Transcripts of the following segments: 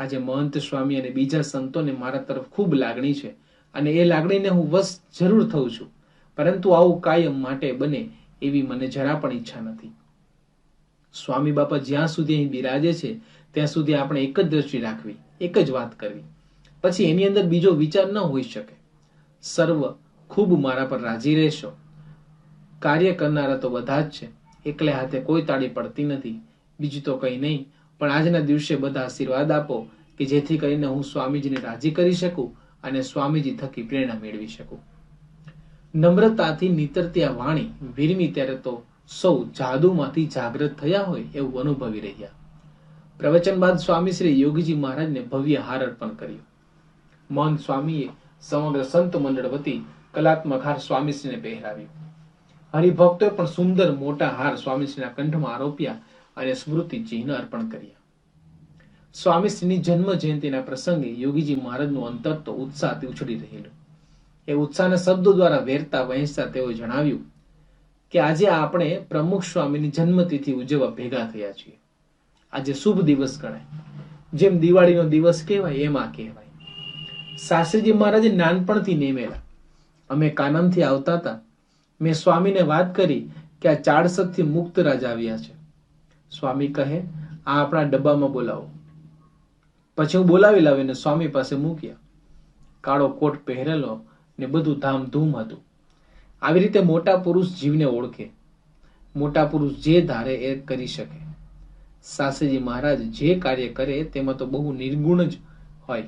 આજે મહંત સ્વામી અને બીજા સંતોને મારા તરફ ખૂબ લાગણી છે અને એ લાગણીને હું વશ જરૂર થઉં છું, પરંતુ આવું કાયમ માટે બને એવી મને જરા પણ ઈચ્છા નથી. સ્વામી બાપા જ્યાં સુધી અહીં બિરાજે છે ત્યાં સુધી આપણે એક જ દ્રષ્ટિ રાખવી, એક જ વાત કરવી, પછી એની અંદર બીજો વિચાર ન હોઈ શકે. સર્વ ખૂબ મારા પર રાજી રહેશો. કાર્ય કરનારા તો બધા જ છે, એકલે હાથે કોઈ તાળી પડતી નથી. બીજું તો કંઈ નહીં, પણ આજના દિવસે બધા આશીર્વાદ આપો કે જેથી કરીને હું સ્વામીજીને રાજી કરી શકું અને સ્વામીજી થકી પ્રેરણા મેળવી શકું. નમ્રતાથી નીતરતી આ વાણી વિરમી ત્યારે તો સૌ જાદુમાંથી જાગૃત થયા હોય એવું અનુભવી રહ્યા. પ્રવચન બાદ સ્વામી શ્રી યોગીજી મહારાજને ભવ્ય હાર અર્પણ કર્યો. મહંત સ્વામીએ સમગ્ર સંત મંડળ વતી કલાત્મક હાર સ્વામીશ્રીને પહેરાવ્યો. હરિભક્તોએ પણ સુંદર મોટા હાર સ્વામીશ્રીના કંઠમાં આરોપ્યા અને સ્મૃતિ ચિહ્ન અર્પણ કર્યા. સ્વામીશ્રીની જન્મ જયંતિના પ્રસંગે યોગીજી મહારાજનું અંતર તો ઉત્સાહથી ઉછળી રહેલું. એ ઉત્સાહના શબ્દો દ્વારા વેરતા વહેંચતા તેઓએ જણાવ્યું કે આજે આપણે પ્રમુખ સ્વામીની જન્મતિથિ ઉજવવા ભેગા થયા છીએ. આજે શુભ દિવસ ગણાય, જેમ દિવાળીનો દિવસ કહેવાય એમ આ કહેવાય. શાસ્ત્રીજી મહારાજે નાનપણથી નેમેલા. અમે કાનમથી આવતા હતા. મેં સ્વામીને વાત કરી કે આ ચાડસદથી મુક્તરાજ આવ્યા છે. સ્વામી કહે, આ આપણા ડબ્બામાં બોલાવો. પછી હું બોલાવી લાવીને સ્વામી પાસે મૂક્યા. કાળો કોટ પહેરેલો ને બધું ધામધૂમ હતું. આવી રીતે મોટા પુરુષ જીવને ઓળખે. મોટા પુરુષ જે ધારે એ કરી શકે. શાસ્ત્રીજી મહારાજ જે કાર્ય કરે તેમાં તો બહુ નિર્ગુણ જ હોય.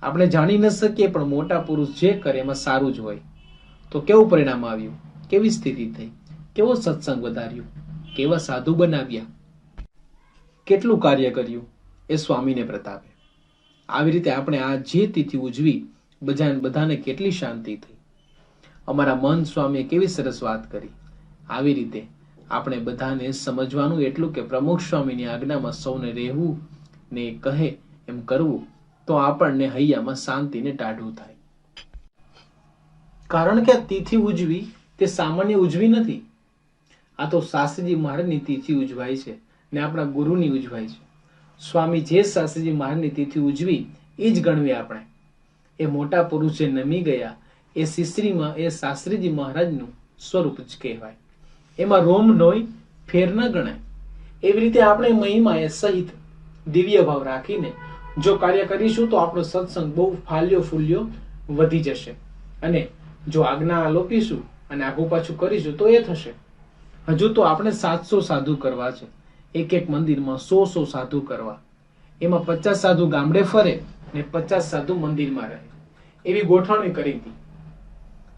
આપણે જાણી ન શકીએ, પણ મોટા પુરુષ જે કરે એમાં સારું જ હોય. તો કેવું પરિણામ આવ્યું, કેવી સ્થિતિ થઈ, કેવો સત્સંગ વધાર્યો, કેવા સાધુ બનાવ્યા, કેટલું કાર્ય કર્યું એ સ્વામીને પ્રતાપે. આવી રીતે આપણે આ જે તિથિ ઉજવી બધાને કેટલી શાંતિ થઈ. અમારા મહંત સ્વામીએ કેવી સરસ વાત કરી. આવી રીતે આપણે બધાને સમજવાનું એટલું કે પ્રમુખ સ્વામીની આજ્ઞામાં સૌને રહેવું ને કહે એમ કરવું, તો આપણને હૈયામાં શાંતિને ટાઢું થાય. કારણ કે આ તિથિ ઉજવી તે સામાન્ય ઉજવી નથી. આ તો શાસ્ત્રીજી મહારાજની તિથિ ઉજવાય છે ને આપણા ગુરુની ઉજવાય છે. સ્વામી જે શાસ્ત્રીજી મહારાજની તિથિ ઉજવી એ જ ગણવી આપણે. એ મોટા પુરુષ જે નમી ગયા એ શિસ્ત્રીમાં એ શાસ્ત્રીજી મહારાજનું સ્વરૂપ જ કહેવાય. એમાં રોમ નોય ફેર ન ગણાય. એવી રીતે આપણે મહિમા એ સહિત દિવ્ય ભાવ રાખીને જો કાર્ય કરીશું તો આપણો સત્સંગ બહુ ફાલ્યો ફૂલ્યો વધી જશે. અને જો આજ્ઞા આલોપીશું અને આગુ પાછું કરીશું તો એ થશે. હજુ તો આપણે 700 સાધુ કરવા છે. એક એક મંદિરમાં 100 સાધુ કરવા. એમાં 50 સાધુ ગામડે ફરે ને 50 સાધુ મંદિરમાં રહે. એવી ગોઠવણી કરી હતી.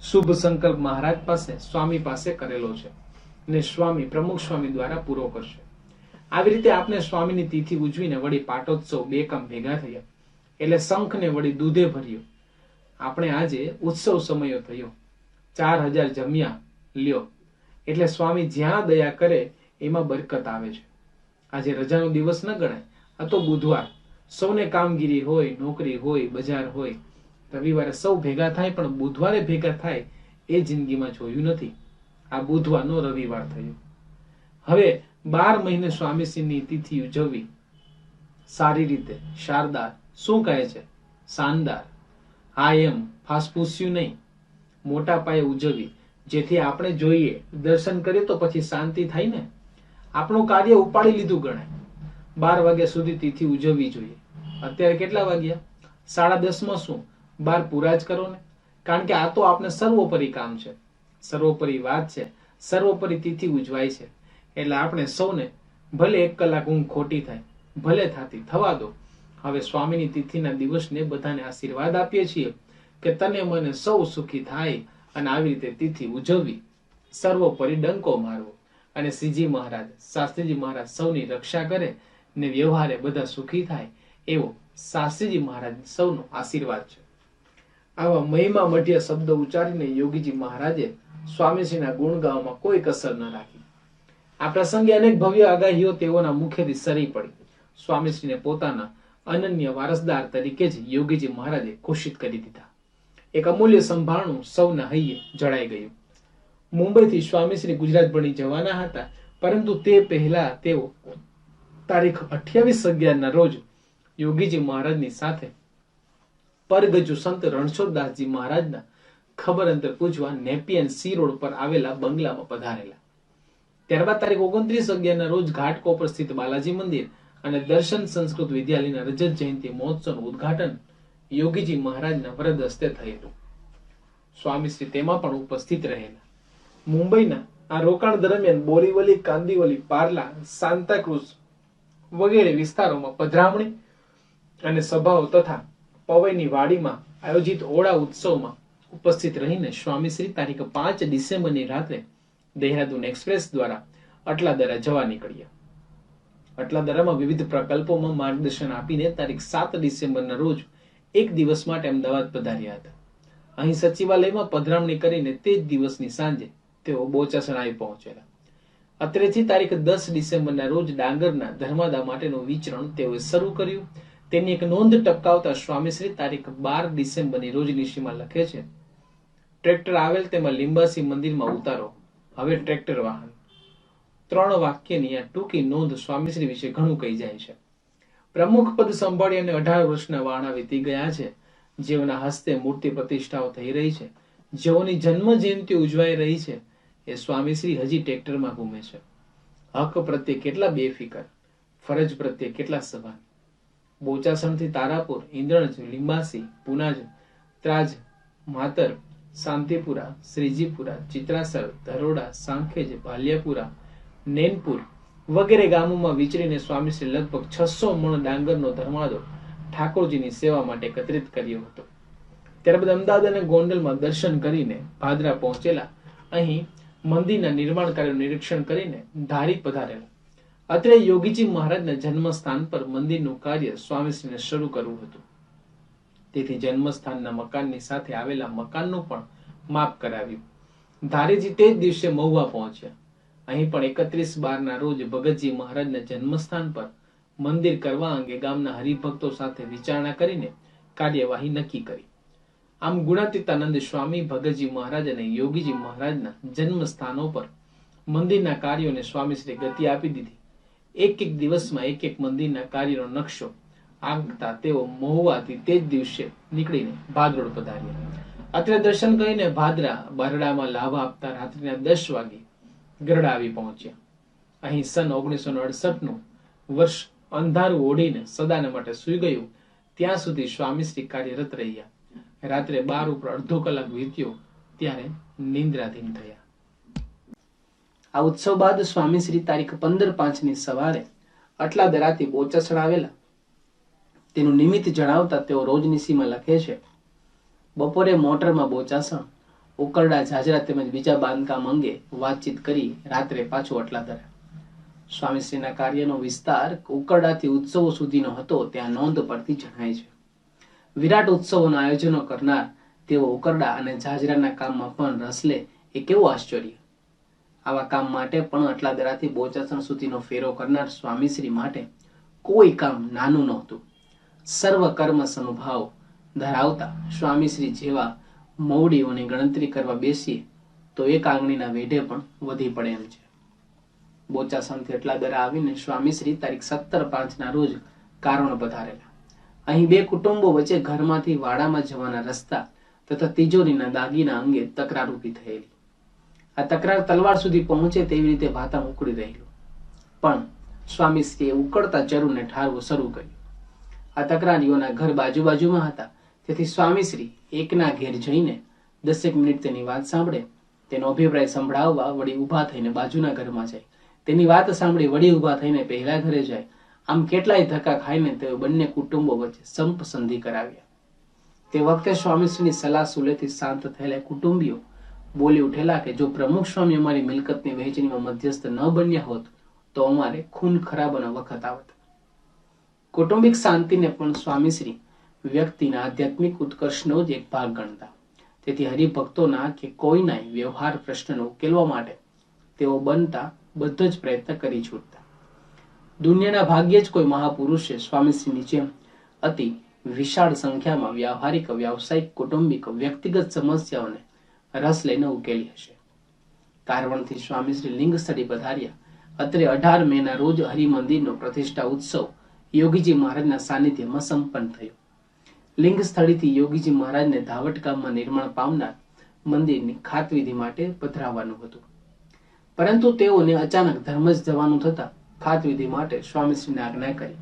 શુભ સંકલ્પ મહારાજ પાસે સ્વામી પાસે કરેલો છે ને સ્વામી પ્રમુખ સ્વામી દ્વારા પૂરો કરશે. આવી રીતે આપણે સ્વામીની તિથિ ઉજવીને વળી પાટોત્સવ 2 કામ ભેગા થયા. એટલે શંખને વળી દૂધે ભર્યો. આપણે આજે ઉત્સવ સમયો થયો. 4000 જમ્યા લ્યો. એટલે સ્વામી જ્યાં દયા કરે એમાં બરકત આવે છે. આજે રજાનો દિવસ ન ગણાય. આ તો બુધવાર. સૌને કામગીરી હોય, નોકરી હોય, બજાર હોય. રવિવારે સૌ ભેગા થાય, પણ બુધવારે ભેગા થાય એ જિંદગીમાં જોયું નથી. આ બુધવારનો રવિવાર થયો. હવે 12 મહિને સ્વામીશ્રીની તિથિ ઉજવવી સારી રીતે શારદાર. શું કહે છે? શાનદાર. હા, એમ ફાસફૂસ્યું નહીં, મોટા પાયે ઉજવવી, જેથી આપણે જોઈએ, દર્શન કરીએ તો પછી શાંતિ થાય ને. આપણું કાર્ય ઉપાડી લીધું ગણાય. 12 વાગ્યા સુધી તિથિ ઉજવવી જોઈએ. અત્યારે કેટલા વાગ્યા? 10:30 શું 12 પૂરા જ કરો ને. કારણ કે આ તો આપણે સર્વોપરી કામ છે, સર્વોપરી વાત છે, સર્વોપરી તિથિ ઉજવાય છે. એટલે આપણે સૌને ભલે 1 કલાક ઊંઘ ખોટી થાય, ભલે થવા દો. હવે સ્વામીની તિથિના દિવસને બધાને આશીર્વાદ આપીએ છીએ કે તને મને સૌ સુખી થાય અને આવી રીતે તિથિ ઉજવવી, સર્વોપરી ડંકો મારવો અને શ્રીજી મહારાજ, શાસ્ત્રીજી મહારાજ સૌની રક્ષા કરે ને વ્યવહારે બધા સુખી થાય એવો શાસ્ત્રીજી મહારાજ સૌનો આશીર્વાદ છે. આવા મહિમા મઢ્ય શબ્દ ઉચ્ચારીને યોગીજી મહારાજે સ્વામીશ્રીના ગુણ ગાવામાં કોઈ કસર ન રાખી. આ પ્રસંગે અનેક ભવ્ય આગાહીઓ તેઓના મુખેથી સરી પડી. સ્વામીશ્રીને પોતાના અનન્ય વારસદાર તરીકે જ યોગીજી મહારાજે ઘોષિત કરી દીધા. એક અમૂલ્ય સંભાળણું સૌના હૈયે જડાઈ ગયું. મુંબઈથી સ્વામીશ્રી ગુજરાત ભણી જવાના હતા, પરંતુ તે પહેલા તેઓ તારીખ 28/11 ના રોજ યોગીજી મહારાજની સાથે પરગજુ સંત રણછોડદાસજી મહારાજના ખબર અંતર પૂછવા નેપિયન સી રોડ પર આવેલા બંગલામાં પધારેલા. ત્યારબાદ તારીખ 29/11 રોજ ઘાટકોપર સ્થિત બાલાજી મંદિર અને દર્શન સંસ્કૃત વિદ્યાલયના રજત જયંતિ મહોત્સવનું ઉદ્ઘાટન યોગીજી મહારાજના વરદ હસ્તે થયેલું. સ્વામીશ્રી તેમાં પણ ઉપસ્થિત રહેલા. મુંબઈના આ રોકાણ દરમિયાન બોરીવલી, કાંદીવલી, પાર્લા, સાંતાક્રુઝ વગેરે વિસ્તારોમાં પધરામણી અને સભાઓ તથા પવઈની વાડીમાં આયોજિત ઓળા ઉત્સવમાં ઉપસ્થિત રહીને સ્વામીશ્રી તારીખ 5 ડિસેમ્બરની રાત્રે દેહરાદૂન એક્સપ્રેસ દ્વારા અટલાદરા જવા નીકળ્યા. અટલાદરામાં વિવિધ પ્રકલ્પોમાં માર્ગદર્શન આપીને તારીખ 7 ડિસેમ્બરના રોજ એક દિવસ માટે અમદાવાદ પધાર્યા હતા. અહીં સચિવાલયમાં પધરામણી કરીને તે જ દિવસની સાંજે તેઓ બોચાસણ આવી પહોંચેલા. અત્રેથી તારીખ 10 ડિસેમ્બરના રોજ ડાંગરના ધર્માદા માટેનું વિચરણ તેઓએ શરૂ કર્યું. તેની એક નોંધ ટપકાવતા સ્વામીશ્રી તારીખ 12 ડિસેમ્બરની રોજ નિશીમાં લખે છે, ટ્રેક્ટર આવેલ તેમાં લિંબાસી મંદિરમાં ઉતારો, હવે ટ્રેક્ટર વાહન. 3 વાક્યની આ ટૂંકી નોંધ સ્વામીશ્રી વિશે ઘણું કહી જાય છે. પ્રમુખ પદ સંભાળી અને 18 વર્ષના વાણા વીતી ગયા છે. જેઓના હસ્તે મૂર્તિ પ્રતિષ્ઠાઓ થઈ રહી છે, જેઓની જન્મ જયંતિ ઉજવાઈ રહી છે, એ સ્વામીશ્રી હજી ટ્રેક્ટરમાં ઘૂમે છે. હક પ્રત્યે કેટલા બેફિકર, ફરજ પ્રત્યે કેટલા સભાન. બોચાસણથી તારાપુર, ઇન્દ્રજ, લિંબાસી, પુનાજ, ત્રાજ, માતર, શાંતિપુરા, શ્રીજીપુરા, ચિત્રાસર, ધરોડા, સાંખેજ, ભાલિયાપુરા, નેનપુર વગેરે ગામોમાં વિચરીને સ્વામીશ્રી લગભગ 600 મણ ડાંગરનો ધર્માદો ઠાકોરજીની સેવા માટે એકત્રિત કર્યો હતો. ત્યારબાદ અમદાવાદ અને ગોંડલમાં દર્શન કરીને ભાદરા પહોંચેલા. અહીં મંદિરના નિર્માણ કાર્યનું નિરીક્ષણ કરીને ધારી પધારેલા. અત્રે યોગીજી મહારાજના જન્મસ્થાન પર મંદિરનું કાર્ય સ્વામીશ્રીને શરૂ કરવું હતું. તેથી જન્મસ્થાનના મકાનની સાથે આવેલા મકાનનું પણ માપ કરાવ્યું. ધારીજી તે જ દિવસે મહુવા પહોંચ્યા. અહીં પણ 31/12ના રોજ ભગતજી મહારાજના જન્મસ્થાન પર મંદિર કરવા અંગે ગામના હરિભક્તો સાથે વિચારણા કરીને કાર્યવાહી નક્કી કરી. આમ ગુણાતીતાનંદ સ્વામી, ભગતજી મહારાજ અને યોગીજી મહારાજના જન્મ સ્થાનો પર મંદિરના કાર્યોને સ્વામીશ્રી ગતિ આપી દીધી. એક દિવસમાં એક મંદિરના કાર્યનો નકશો આંકતા તેઓ મહુવાથી તે જ દિવસે નીકળીને ભાદરોડ પધાર્યા. અત્રે દર્શન કરીને ભાદરા બરડામાં લાભ આપતા રાત્રિના 10 વાગે ગરડા આવી પહોંચ્યા. અહીં સન 1968નું વર્ષ અંધારું ઓઢીને સદાને માટે સૂઈ ગયું ત્યાં સુધી સ્વામીશ્રી કાર્યરત રહ્યા. રાત્રે 12 ઉપર અડધો કલાક વીત્યો ત્યારે નિંદ્રાધીન થયા. આ ઉત્સવ બાદ સ્વામીશ્રી તારીખ 15/5ની સવારે અટલાદરાથી બોચાસણ આવેલા. તેનું નિમિત્ત જણાવતા તેઓ રોજનીસીમાં લખે છે, બપોરે મોટરમાં બોચાસણ, ઉકરડા, ઝાજરા તેમજ બીજા બાંધકામ અંગે વાતચીત કરી રાત્રે પાછું અટલાદરા. સ્વામીશ્રીના કાર્યનો વિસ્તાર ઉકરડાથી ઉત્સવો સુધીનો હતો ત્યાં નોંધ પરથી જણાય છે. વિરાટ ઉત્સવોના આયોજનો કરનાર તેઓ ઉકરડા અને ઝાજરાના કામમાં પણ રસ લે એ કેવું આશ્ચર્ય. આવા કામ માટે પણ અટલાદરાથી બોચાસણ સુધીનો ફેરો કરનાર સ્વામીશ્રી માટે કોઈ કામ નાનું નહોતું. સર્વ કર્મ સમભાવ ધરાવતા સ્વામીશ્રી જેવા મવડીઓની ગણતરી કરવા બેસીએ તો એક આંગળીના વેઢે પણ વધી પડે એમ છે. બોચાસણથી અટલાદરા આવીને સ્વામીશ્રી તારીખ 17/5ના રોજ કારોણ પધારેલા. અહીં 2 કુટુંબો વચ્ચે ઘરમાંથી વાડામાં જવાના રસ્તા તથા તિજોરીના દાગીના અંગે તકરાર ઊભી થયેલી. આ તકરાર તલવાર સુધી પહોંચે તેવી રીતે વાતા ઉકળી રહેલું. પણ સ્વામીશ્રીએ ઉકળતા ચરુને ઠારવું શરૂ કર્યું. આ તકરારીઓના ઘર બાજુબાજુમાં હતા. તેથી સ્વામીશ્રી એકના ઘેર જઈને 10 મિનિટ તેની વાત સાંભળે, તેનો અભિપ્રાય સંભળાવવા વળી ઊભા થઈને બાજુના ઘરમાં જાય, તેની વાત સાંભળી વળી ઊભા થઈને પહેલા ઘરે જાય. આમ કેટલાય ધક્કા ખાઈને તેઓ બંને કુટુંબો વચ્ચે સંપ સંધિ કરાવ્યા. તે વખતે સ્વામીશ્રીની સલાહ સુલેથી શાંત થયેલા કુટુંબીઓ બોલી ઉઠેલા કે જો પ્રમુખ સ્વામી અમારી મિલકતની વહેંચણીમાં મધ્યસ્થ ન બન્યા હોત તો અમારે ખૂન ખરાબાનો વખત આવત. કૌટુંબિક શાંતિને પણ સ્વામીશ્રી વ્યક્તિના આધ્યાત્મિક ઉત્કર્ષનો જ એક ભાગ ગણતા. તેથી હરિભક્તોના કે કોઈના વ્યવહાર પ્રશ્નનો ઉકેલવા માટે તેઓ બનતા બધો જ પ્રયત્ન કરી છૂટતા. દુનિયાના ભાગ્યે જ કોઈ મહાપુરુષે સ્વામીશ્રીની જેમ અતિ વિશાળ સંખ્યામાં વ્યવહારિક, વ્યાવસાયિક, કૌટુંબિક, વ્યક્તિગત સમસ્યાઓને રસ લઈને ઉકેલી હશે. કારવણથી સ્વામીશ્રી લિંગ સ્થળે પધાર્યા. અત્રે 18 મેના રોજ હરિમંદિરનો પ્રતિષ્ઠા ઉત્સવ યોગીજી મહારાજના સાનિધ્યમાં સંપન્ન થયો. લિંગ સ્થળેથી યોગીજી મહારાજને ધાવટ ગામમાં નિર્માણ પામનાર મંદિરની ખાતવિધિ માટે પધરાવવાનું હતું, પરંતુ તેઓને અચાનક ધર્મજ જવાનું થતા ખાતવિધિ માટે સ્વામીશ્રીને આજ્ઞા કરી.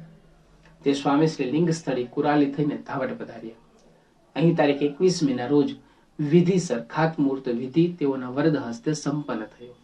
તે સ્વામીશ્રી લિંગ સ્થળે કુરાલી થઈને ધાવટ પધાર્યા. અહીં તારીખ 21મીના રોજ વિધિસર ખાત મુહૂર્ત વિધિ તેઓના વરદ હસ્તે સંપન્ન થયો.